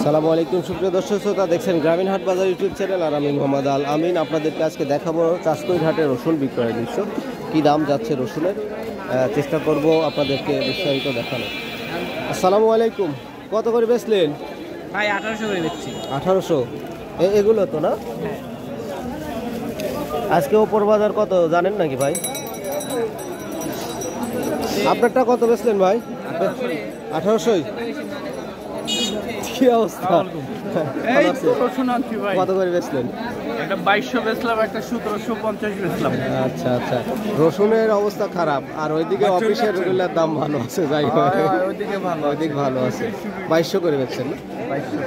আসসালামু আলাইকুম সুপ্রিয় দর্শক শ্রোতা, দেখছেন গ্রামীণ হাট বাজার ইউটিউব চ্যানেল। আর আমি মোহাম্মদ আল আমিন আপনাদেরকে আজকে দেখাবো চাষকৈর হাটে রসুন বিক্রয়ের দৃশ্য। কী দাম যাচ্ছে রসুনের চেষ্টা করব আপনাদেরকে বিস্তারিত দেখানো। আসসালামু আলাইকুম, কত করে বেচলেন ভাই? 1800 করে বেচছি। 1800 এগুলো তো না? আজকে ওপর বাজার কত জানেন নাকি ভাই? আপনারটা কত বেচলেন ভাই? 1800। কি অবস্থা? কত করে বেচলেন? একটা 2200 বেচলাম, একটা 1750 বেচলাম। আচ্ছা আচ্ছা, রসুনের অবস্থা খারাপ, আর ওইদিকে অফিসের রেগুলার দাম ভালো আছে। যাই হোক, ওইদিকে ভালো, ওইদিকে ভালো আছে। 2200 করে বেচছেন না? 2200।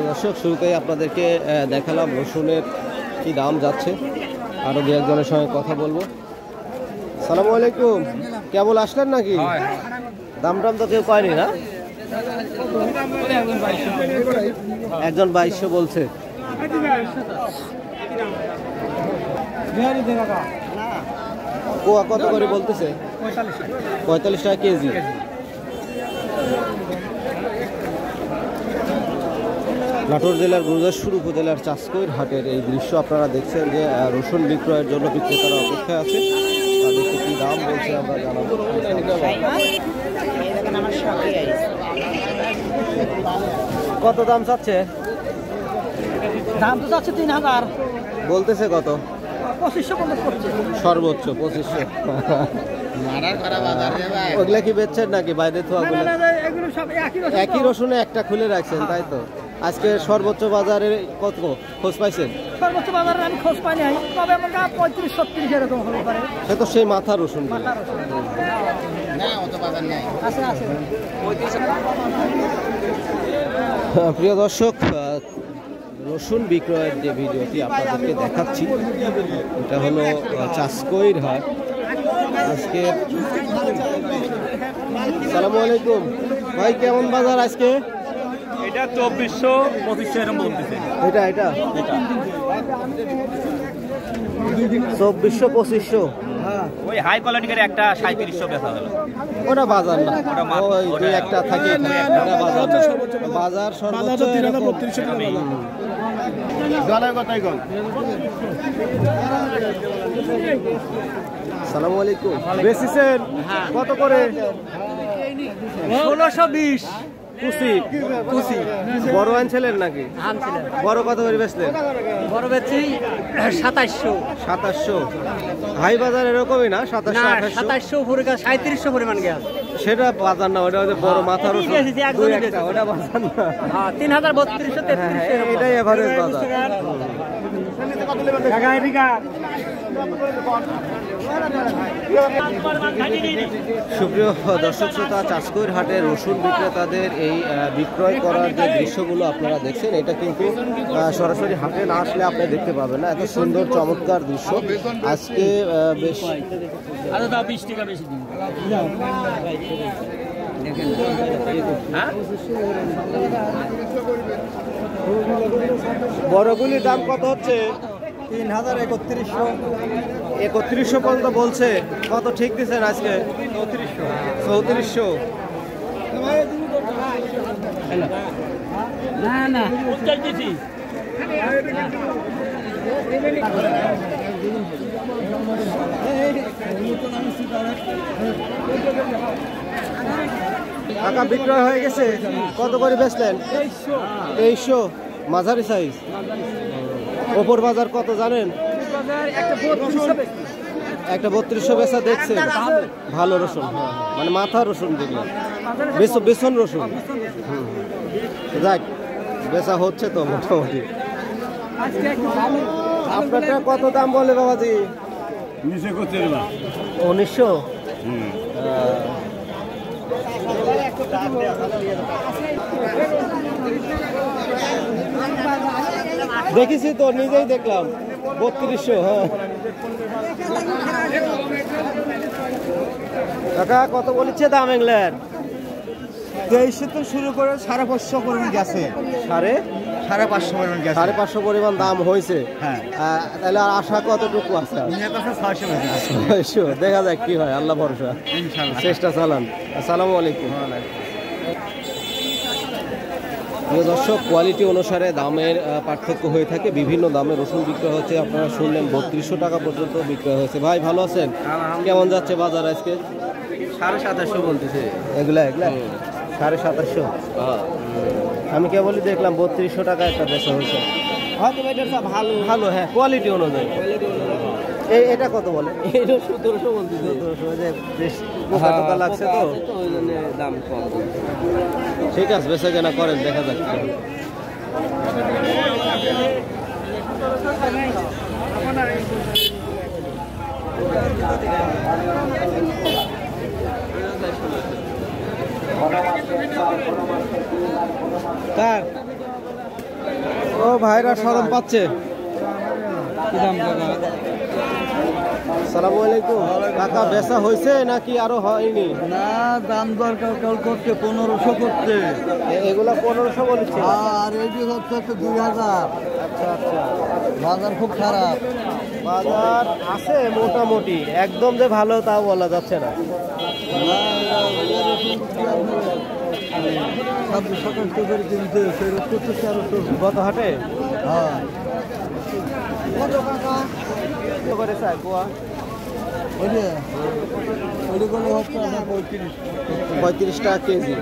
দর্শক, শুরুতেই আপনাদেরকে দেখালাম রসুনের কি দাম যাচ্ছে। আরো দু একজনের সঙ্গে কথা বলবো। সালামু আলাইকুম, কেবল আসলেন নাকি? দাম টাম তো কেউ পায়নি না? একজন 2200 বলছে। কোয়া কত করে বলতেছে? 45 টাকা কেজি। নাটোর জেলার গুরুদাসপুর উপজেলার চাষকৈর হাটের এই দৃশ্য আপনারা দেখছেন যে রসুন বিক্রয়ের জন্য বিক্রেতারা অপেক্ষায় আছে। তাদেরকে কি দাম বলছে আমরা জানাবো। কত দাম চাচ্ছে? দাম তো যাচ্ছে 3000। বলতেছে কত? 2550 করছে সর্বোচ্চ 2500। ওগুলা কি বেচছেন নাকি বাইরে? তো এগুলো সব একই রসুনে একটা খুলে রাখছেন, তাই তো? আজকে সর্বোচ্চ বাজারে কত খোঁজ পাইছেন? সর্বোচ্চ বাজারে আমি খোঁজ পাই নাই, তবে আমার 35-36 এরকম হতে পারে। সে তো সেই মাথা রসুন। প্রিয় দর্শক, রসুন বিক্রয়ের যে ভিডিওটি আপনাদেরকে দেখাচ্ছি, এটা হলো চাষকৈর হাট। আজকে আসসালামু আলাইকুম ভাই, কেমন বাজার আজকে? এটা 2400-2500 এরকম বলতেছে। এটা 2400-2500। ওই হাই কোয়ালিটির একটা 3700 বেচা হলো। ওটা বাজার না, ওই দুই একটা থাকে। এটা বাজার না, বাজার সর্বোচ্চ 3200 টাকা বাজার। আসসালামু আলাইকুম, বেচেছেন কত করে? 1620। কুচি বড় আনছিলেন নাকি? বড় কত করে বেচলেন? বড় বেচছি 2700। হাই বাজার এরকমই না? 2700 উপরে 3700 পরিমাণ গ্যাস। সেটা বাজার না, ওটা বড় মাথা রসুন। ওটা বাজার না। 3000-3200-3300 এটাই এভারেজ বাজার। সুপ্রিয় দর্শক শ্রোতা, চাষকৈর হাটের রসুন বিক্রেতাদের এই বিক্রয় করার যে দৃশ্যগুলো আপনারা দেখছেন, এটা কিন্তু সরাসরি হাটে না আসলে আপনি দেখতে পাবেন না। এত সুন্দর চমৎকার দৃশ্য আজকে বেশ। বড়গুলির দাম কত হচ্ছে? 3100 পর্যন্ত বলছে। কত ঠিক দিচ্ছেন আজকে? 3400। না টাকা বিক্রয় হয়ে গেছে। কত করে বেচলেন? 2300। মাঝারি সাইজ। ওপর বাজার কত জানেন? একটা 3200 বেচা দেখছে। ভালো রসুন, মানে মাথা রসুন যেগুলো, বেসন রসুন। যাক, বেচা হচ্ছে তো মোটামুটি। আপনারটা কত দাম বলে বাবাজি? 1900। দেখেছি তো, নিজেই দেখলাম 3200। হ্যাঁ কাকা, কত বলেছে দাম এগুলার? 2300 তো শুরু করে 550 করে গেছে। 550 পরিমাণ গেছে। 550 পরিমাণ দাম হয়েছে। হ্যাঁ। তাহলে আর আশা কতটুকু আছে? নিয়ে কাছে 600 বেচা। 600, দেখা যাক কি হয়, আল্লাহ ভরসা, ইনশাআল্লাহ। চেষ্টা চালান। আসসালামু আলাইকুম। প্রিয় দর্শক, কোয়ালিটি অনুসারে দামের পার্থক্য হয়ে থাকে। বিভিন্ন দামে রসুন বিক্রয় হচ্ছে, আপনারা শুনলেন 3200 টাকা পর্যন্ত বিক্রয় হয়েছে। ভাই ভালো আছেন? কেমন যাচ্ছে বাজার আজকে? 2750 বলতেছে। এগুলা 2750। আমি কেবলই দেখলাম 3200 টাকা একটা বেচা হয়েছে। হয়তো এটা ভালো ভালো, হ্যাঁ, কোয়ালিটি অনুযায়ী। এটা কত বলে? এটা 1700 বলতেছে। 1700, যে বেশ পোকা টোকা লাগছে তো ওই জন্য দাম কম। ঠিক আছে, বেচা কেনা করেন, দেখা যাক। কার ও ভাইরা শরম পাচ্ছে। কি দাম কাকা? আসসালামু আলাইকুম। কাকা বেচা হয়েছে নাকি আরো হয়নি? না, দাম দরকার কাল করতে 1500 করতে। এগুলা 1500 বলছে। আর এটি হচ্ছে 2000। আচ্ছা আচ্ছা, বাজার খুব খারাপ। বাজার আছে মোটামুটি, একদম যে ভালো তাও বলা যাচ্ছে না। 26-27 করে কিনতে ফেরত করতে 1300। গত হাটে হ্যাঁ। কত করে চাই পোয়া? ওইটা হচ্ছে 35। 35 টাকা কেজি।